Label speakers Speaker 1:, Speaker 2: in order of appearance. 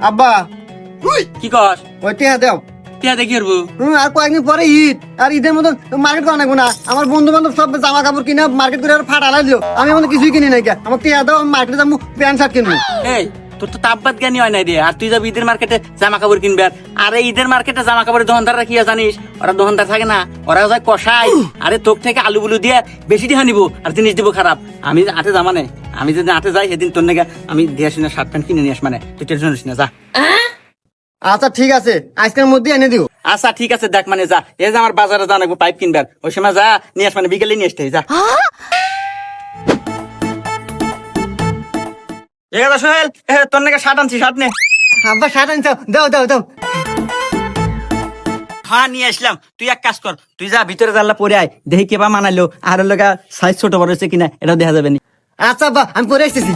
Speaker 1: আব্বা
Speaker 2: কি কস
Speaker 1: ওই টিয়া দেও।
Speaker 2: টিয়া দেখি করবো
Speaker 1: আর কয়েকদিন পরে ঈদ, আর ঈদের মতন মার্কেট করা নাকবো না। আমার বন্ধু বান্ধব সব জামা কাপড় কিনে মার্কেট করে ফাটালাই দিল, আমি এমন কিছুই কিনি নাই। আমার টিয়া দাও, মার্কেটে যাবো প্যান্ট শার্ট কিনবো।
Speaker 2: এই তোর তো তাপবাদ জ্ঞানী হয় নাই রে, আর তুই যাবি ঈদের মার্কেটে জামা কাপড় কিনবে। আরে ঈদের মার্কেটে জামা কাপড়ের দোকানদাররা কি জানিস, ওরা দোকানদার থাকে না, ওরা যায় কষাই। আরে তোর থেকে আলু বুলু দিয়ে বেশি টাকা নিবো আর জিনিস দিব খারাপ। আমি আটে জামা নেই, আমি যদি আটে যাই সেদিন তোর নাকি আমি দিয়ে আসি না, শার্ট প্যান্ট কিনে নিয়ে আস। মানে তুই টেনশন নিস না, যা।
Speaker 1: আচ্ছা ঠিক আছে, আজকের মধ্যে এনে দিও।
Speaker 2: আচ্ছা ঠিক আছে, দেখ মানে যা, এই যে আমার বাজারে যা নাকবো পাইপ কিনবে, ওই সময় যা নিয়ে আস, মানে বিকেলে নিয়ে আসতে যা। ঠিক আছে সোহেল, তোর নাকি শার্ট আনছি, শার্ট নে।
Speaker 1: আব্বা শার্ট আনছো, দাও দাও দাও।
Speaker 2: হ্যাঁ নিয়ে আসলাম। তুই এক কাজ কর, তুই যা ভিতরে জানলা পরে আয়, দেখি কেবা মানাইলো, আর লগা সাইজ ছোট বড় হয়েছে কিনা এটাও দেখা যাবে না।
Speaker 1: আচ্ছা আব্বা, আমি পরে আসতেছি।